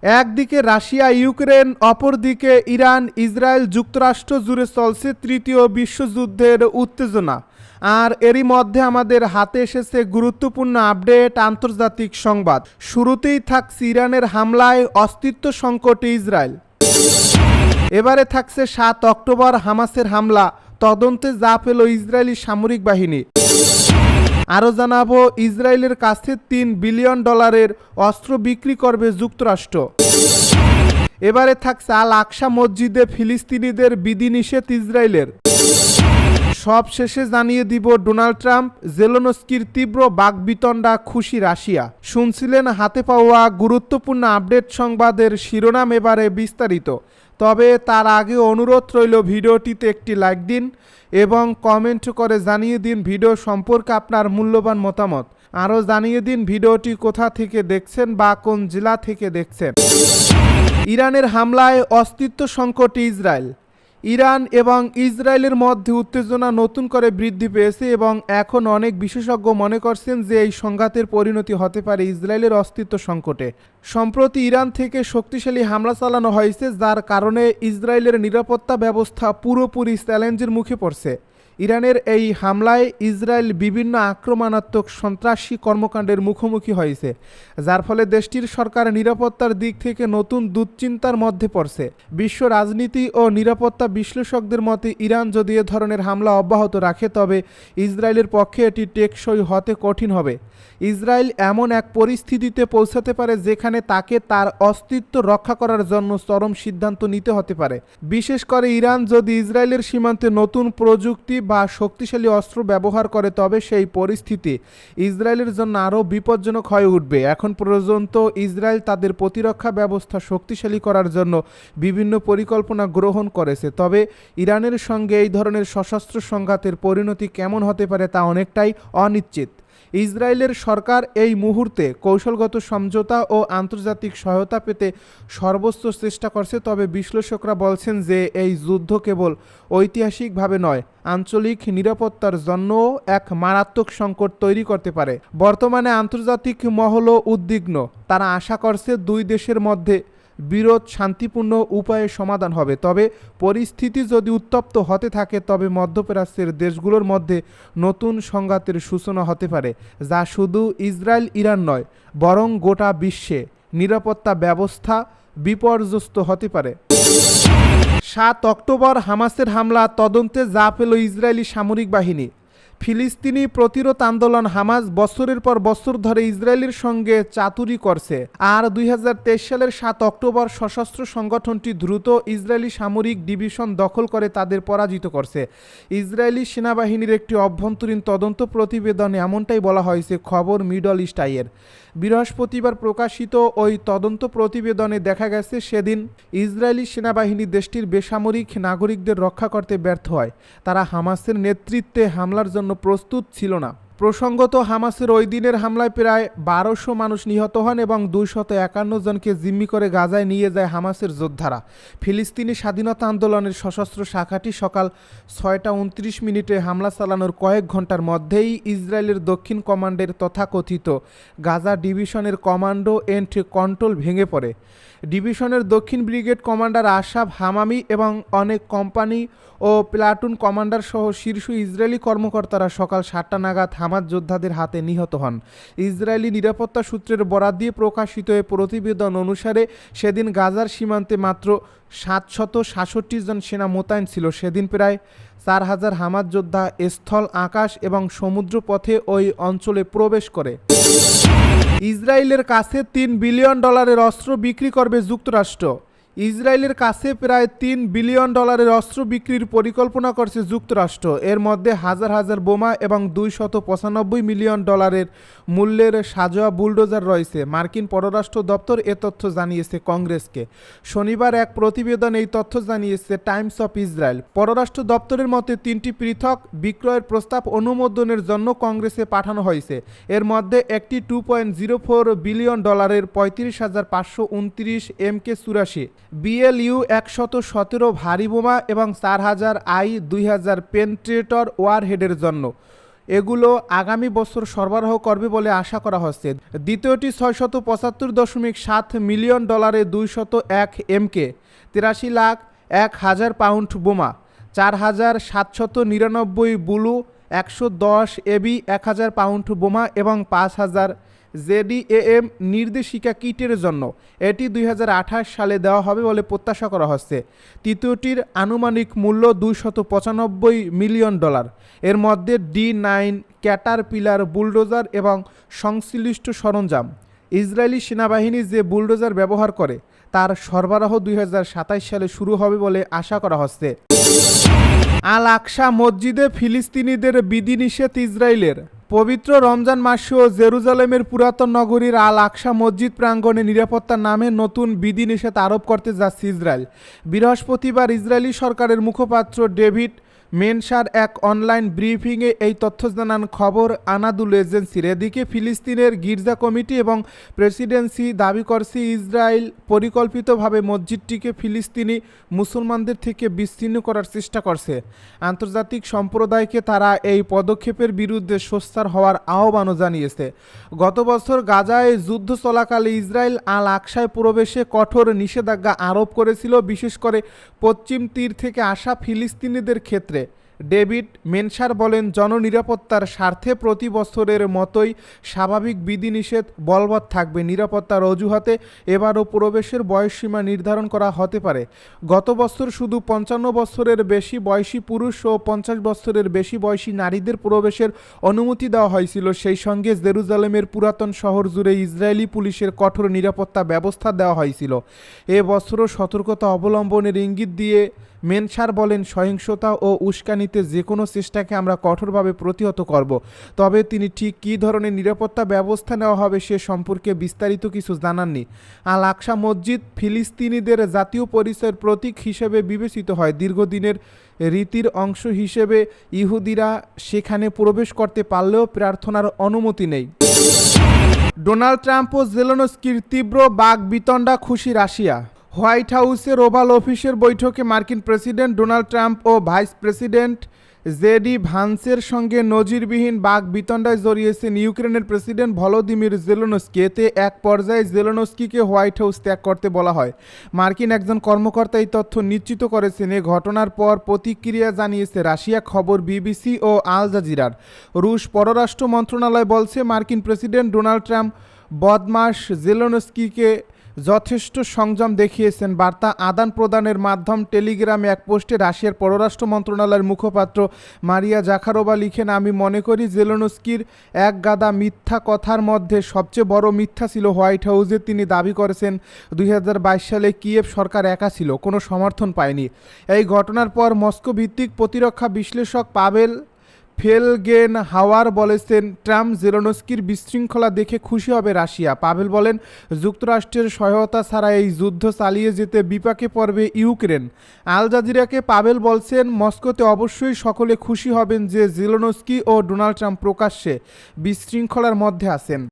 একদিকে Russia Ukraine, অপরদিকে Iran Israel যুক্তরাষ্ট্র জুড়ে চলছে তৃতীয় বিশ্বযুদ্ধের উত্তেজনা। আর এরই মধ্যে আমাদের হাতে এসেছে গুরুত্বপূর্ণ আপডেট, আন্তর্জাতিক সংবাদ। শুরুতেই থাকছে ইরানের হামলায় অস্তিত্ব সংকটে ইসরায়েল। এবারে থাকছে ৭ অক্টোবর হামাসের হামলা, তদন্তে যা পেল ইসরায়েলি সামরিক বাহিনী। আরও জানাবো ইসরায়েলের কাছে $3 বিলিয়ন অস্ত্র বিক্রি করবে যুক্তরাষ্ট্র। এবারে থাকছে আল আকসা মসজিদে ফিলিস্তিনিদের বিধিনিষেধ ইসরায়েলের। সব শেষে জানিয়ে দিব ডোনাল্ড ট্রাম্প জেলেনস্কির তীব্র বাকবিতণ্ডা, খুশি রাশিয়া। শুনছিলেন হাতে পাওয়া গুরুত্বপূর্ণ আপডেট সংবাদের শিরোনাম, এবারে বিস্তারিত। তবে তার আগে অনুরোধ রইল ভিডিওটিতে একটি লাইক দিন এবং কমেন্ট করে জানিয়ে দিন ভিডিও সম্পর্কে আপনার মূল্যবান মতামত। আরও জানিয়ে দিন ভিডিওটি কোথা থেকে দেখছেন বা কোন জেলা থেকে দেখছেন। ইরানের হামলায় অস্তিত্ব সংকটে ইসরায়েল। ইরান এবং ইসরায়েলের মধ্যে উত্তেজনা নতুন করে বৃদ্ধি পেয়েছে এবং এখন অনেক বিশেষজ্ঞ মনে করছেন যে এই সংঘাতের পরিণতি হতে পারে ইসরায়েলের অস্তিত্ব সংকটে। সম্প্রতি ইরান থেকে শক্তিশালী হামলা চালানো হয়েছে, যার কারণে ইসরায়েলের নিরাপত্তা ব্যবস্থা পুরোপুরি চ্যালেঞ্জের মুখে পড়ছে। ইরানের এই হামলায় ইসরায়েল বিভিন্ন আক্রমণাত্মক সন্ত্রাসী কর্মকাণ্ডের মুখোমুখি হয়েছে, যার ফলে দেশটির সরকার নিরাপত্তার দিক থেকে নতুন দুশ্চিন্তার মধ্যে পড়ছে। বিশ্ব রাজনীতি ও নিরাপত্তা বিশ্লেষকদের মতে ইরান যদি এ ধরনের হামলা অব্যাহত রাখে তবে ইসরায়েলের পক্ষে এটি টেকসই হতে কঠিন হবে। ইসরায়েল এমন এক পরিস্থিতিতে পৌঁছাতে পারে যেখানে তাকে তার অস্তিত্ব রক্ষা করার জন্য চরম সিদ্ধান্ত নিতে হতে পারে। বিশেষ করে ইরান যদি ইসরায়েলের সীমান্তে নতুন প্রযুক্তি বা শক্তিশালী অস্ত্র ব্যবহার করে তবে সেই পরিস্থিতি ইসরায়েলের জন্য আরও বিপজ্জনক হয়ে উঠবে। এখন পর্যন্ত ইসরায়েল তাদের প্রতিরক্ষা ব্যবস্থা শক্তিশালী করার জন্য বিভিন্ন পরিকল্পনা গ্রহণ করেছে, তবে ইরানের সঙ্গে এই ধরনের সশস্ত্র সংঘাতের পরিণতি কেমন হতে পারে তা অনেকটাই অনিশ্চিত। ইসরায়েলের সরকার এই মুহূর্তে কৌশলগত সমঝোতা ও আন্তর্জাতিক সহায়তা পেতে সর্বোচ্চ চেষ্টা করছে, তবে বিশ্লেষকরা বলছেন যে এই যুদ্ধ কেবল ঐতিহাসিকভাবে নয়, আঞ্চলিক নিরাপত্তার জন্যও এক মারাত্মক সংকট তৈরি করতে পারে। বর্তমানে আন্তর্জাতিক মহলও উদ্বিগ্ন। তারা আশা করছে দুই দেশের মধ্যে বিরোধ শান্তিপূর্ণ উপায়ে সমাধান হবে, তবে পরিস্থিতি যদি উত্তপ্ত হতে থাকে তবে মধ্যপ্রাচ্যের দেশগুলোর মধ্যে নতুন সংঘাতের সূচনা হতে পারে, যা শুধু ইসরায়েল ইরান নয় বরং গোটা বিশ্বে নিরাপত্তা ব্যবস্থা বিপর্যস্ত হতে পারে। ৭ অক্টোবর হামাসের হামলা, তদন্তে যা পেল ইসরায়েলি সামরিক বাহিনী। ফিলিস্তিনি প্রতিরোধ আন্দোলন হামাস বছরের পর বছর ধরে ইসরায়েলের সঙ্গে চাতুরি করছে, আর ২০২৩ সালের ৭ অক্টোবর সশস্ত্র সংগঠনটি দ্রুত ইসরায়েলি সামরিক ডিভিশন দখল করে তাদের পরাজিত করছে। ইসরায়েলি সেনাবাহিনীর একটি অভ্যন্তরীণ তদন্ত প্রতিবেদনে এমনটাই বলা হয়েছে, খবর মিডল ইস্ট আইয়ের। বৃহস্পতিবার প্রকাশিত ওই তদন্ত প্রতিবেদনে দেখা গেছে সেদিন ইসরায়েলি সেনাবাহিনী দেশটির বেসামরিক নাগরিকদের রক্ষা করতে ব্যর্থ হয়। তারা হামাসের নেতৃত্বে হামলার জন্য প্রস্তুত ছিল না। প্রসঙ্গত হামাসের ওই দিনের হামলায় প্রায় ১২০০ মানুষ নিহত হন এবং ২৫১ জনকে জিম্মি করে গাজায় নিয়ে যায় হামাসের যোদ্ধারা। ফিলিস্তিনি স্বাধীনতা আন্দোলনের সশস্ত্র শাখাটি সকাল ৬টা ২৯ হামলা চালানোর কয়েক ঘন্টার মধ্যেই ইসরায়েলের দক্ষিণ কমান্ডের তথাকথিত গাজা ডিভিশনের কমান্ডো এন্ড কন্ট্রোল ভেঙে পড়ে। ডিভিশনের দক্ষিণ ব্রিগেড কমান্ডার আশাফ হামামি এবং অনেক কোম্পানি ও প্লাটুন কমান্ডার সহ শীর্ষ ইসরায়েলি কর্মকর্তারা সকাল ৭টা নাগাদ হামাস যোদ্ধাদের হাতে নিহত হন। ইসরায়েলি নিরাপত্তা সূত্রের বরাত দিয়ে প্রকাশিত এ প্রতিবেদন অনুসারে সেদিন গাজার সীমান্তে মাত্র ৭৬৭ জন সেনা মোতায়েন ছিল। সেদিন প্রায় ৪,০০০ হামাস যোদ্ধা স্থল, আকাশ এবং সমুদ্র পথে ওই অঞ্চলে প্রবেশ করে। ইসরায়েলের কাছে $3 বিলিয়ন অস্ত্র বিক্রি করবে যুক্তরাষ্ট্র। ইসরায়েলের কাছে প্রায় $3 বিলিয়ন অস্ত্র বিক্রির পরিকল্পনা করছে যুক্তরাষ্ট্র। এর মধ্যে হাজার হাজার বোমা এবং $295 মিলিয়ন মূল্যের সাঁজোয়া বুলডোজার রয়েছে। মার্কিন পররাষ্ট্র দপ্তর এ তথ্য জানিয়েছে কংগ্রেসকে। শনিবার এক প্রতিবেদন এই তথ্য জানিয়েছে টাইমস অফ ইসরায়েল। পররাষ্ট্র দপ্তরের মতে 3টি পৃথক বিক্রয়ের প্রস্তাব অনুমোদনের জন্য কংগ্রেসে পাঠানো হয়েছে। এর মধ্যে একটি $2.04 বিলিয়ন 35,529 MK-84 BLU 117 ভারী বোমা এবং 4000 I-2000 পেনট্রেটর ওয়ারহেডের জন্য। এগুলো আগামী বছর সরবরাহ করবে বলে আশা করা হচ্ছে। দ্বিতীয়টি 675.7 মিলিয়ন ডলারে 201 এমকে 83,01,000 পাউন্ড বোমা, 4,799 বুলু 110 এবি 1000 পাউন্ড বোমা এবং 5,000 জেডিএএম নির্দেশিকা কিটের জন্য। এটি 2028 সালে দেওয়া হবে বলে প্রত্যাশা করা হচ্ছে। তৃতীয়টির আনুমানিক মূল্য 295 মিলিয়ন ডলার। এর মধ্যে D9 ক্যাটারপিলার বুলডোজার এবং সংশ্লিষ্ট সরঞ্জাম। ইসরায়েলি সেনাবাহিনী যে বুলডোজার ব্যবহার করে তার সরবরাহ 2027 সালে শুরু হবে বলে আশা করা হচ্ছে। আল আকসা মসজিদে ফিলিস্তিনিদের বিধিনিষেধ ইসরায়েলের। পবিত্র রমজান মাসেও জেরুজালেমের পুরাতন নগরীর আল আকসা মসজিদ প্রাঙ্গণে নিরাপত্তার নামে নতুন বিধিনিষেধ আরোপ করতে যাচ্ছে ইসরায়েল। বৃহস্পতিবার ইসরায়েলি সরকারের মুখপাত্র ডেভিড মেনশার এক অনলাইন ব্রিফিংয়ে এই তথ্য জানান খবর আনাদুল এজেন্সির। এদিকে ফিলিস্তিনের গির্জা কমিটি এবং প্রেসিডেন্সি দাবি করছে ইসরায়েল পরিকল্পিতভাবে মসজিদটিকে ফিলিস্তিনি মুসলমানদের থেকে বিচ্ছিন্ন করার চেষ্টা করছে। আন্তর্জাতিক সম্প্রদায়কে তারা এই পদক্ষেপের বিরুদ্ধে সোচ্চার হওয়ার আহ্বানও জানিয়েছে। গত বছর গাজায় যুদ্ধ চলাকালে ইসরায়েল আল আকসায় প্রবেশে কঠোর নিষেধাজ্ঞা আরোপ করেছিল, বিশেষ করে পশ্চিম তীর থেকে আসা ফিলিস্তিনিদের ক্ষেত্রে। ডেভিড মেনশার বলেন, জননিরাপত্তার স্বার্থে প্রতি বছরের মতোই স্বাভাবিক বিধিনিষেধ বলবৎ থাকবে। নিরাপত্তার অজুহাতে এবারও প্রবেশের বয়সসীমা নির্ধারণ করা হতে পারে। গত বছর শুধু 55 বছরের বেশি বয়সী পুরুষ ও 50 বছরের বেশি বয়সী নারীদের প্রবেশের অনুমতি দেওয়া হয়েছিল। সেই সঙ্গে জেরুজালেমের পুরাতন শহর জুড়ে ইসরায়েলি পুলিশের কঠোর নিরাপত্তা ব্যবস্থা দেওয়া হয়েছিল। এ বছরও সতর্কতা অবলম্বনের ইঙ্গিত দিয়ে মেনশার বলেন, সহিংসতা ও উস্কানিতে যে কোনো চেষ্টাকে আমরা কঠোরভাবে প্রতিহত করব। তবে তিনি ঠিক কী ধরনের নিরাপত্তা ব্যবস্থা নেওয়া হবে সে সম্পর্কে বিস্তারিত কিছু জানাননি। আল আকসা মসজিদ ফিলিস্তিনিদের জাতীয় পরিচয়ের প্রতীক হিসেবে বিবেচিত হয়। দীর্ঘদিনের রীতির অংশ হিসেবে ইহুদিরা সেখানে প্রবেশ করতে পারলেও প্রার্থনার অনুমতি নেই। ডোনাল্ড ট্রাম্প ও জেলেনস্কির তীব্র বাকবিতণ্ডা, খুশি রাশিয়া। হোয়াইট হাউসের ওভাল অফিসের বৈঠকে মার্কিন প্রেসিডেন্ট ডোনাল্ড ট্রাম্প ও ভাইস প্রেসিডেন্ট জেডি ভান্সের সঙ্গে নজিরবিহীন বাকবিতণ্ডায় জড়িয়েছেন ইউক্রেনের প্রেসিডেন্ট ভলোদিমির জেলেনস্কি। এতে এক পর্যায়ে জেলেনস্কিকে হোয়াইট হাউস ত্যাগ করতে বলা হয়। মার্কিন একজন কর্মকর্তা এই তথ্য নিশ্চিত করেছেন। এ ঘটনার পর প্রতিক্রিয়া জানিয়েছে রাশিয়া, খবর বিবিসি ও আল জাজিরার। রুশ পররাষ্ট্র মন্ত্রণালয় বলছে, মার্কিন প্রেসিডেন্ট ডোনাল্ড ট্রাম্প বদমাশ জেলেনস্কিকে যথেষ্ট সংযম দেখিয়েছেন। বার্তা আদান প্রদানের মাধ্যম টেলিগ্রামে এক পোস্টে রাশিয়ার পররাষ্ট্র মন্ত্রণালয়ের মুখপাত্র মারিয়া জাখারোভা লিখেন, আমি মনে করি জেলেনস্কির এক গাদা মিথ্যা কথার মধ্যে সবচেয়ে বড় মিথ্যা ছিল হোয়াইট হাউসে তিনি দাবি করেছেন 2022 সালে কিয়েভ সরকার একা ছিল, কোনো সমর্থন পায়নি। এই ঘটনার পর মস্কো ভিত্তিক প্রতিরক্ষা বিশ্লেষক পাভেল ফেলগেনহাওয়ার বলেছেন, ট্রাম্প জেলেনস্কির বিশৃঙ্খলা দেখে খুশি হবে রাশিয়া। পাভেল বলেন, যুক্তরাষ্ট্রের সহায়তা ছাড়া এই যুদ্ধ চালিয়ে যেতে বিপাকে পড়বে ইউক্রেন। আল জাজিরাকে পাভেল বলছেন, মস্কোতে অবশ্যই সকলে খুশি হবেন যে জেলেনস্কি ও ডোনাল্ড ট্রাম্প প্রকাশ্যে বিশৃঙ্খলার মধ্যে আছেন।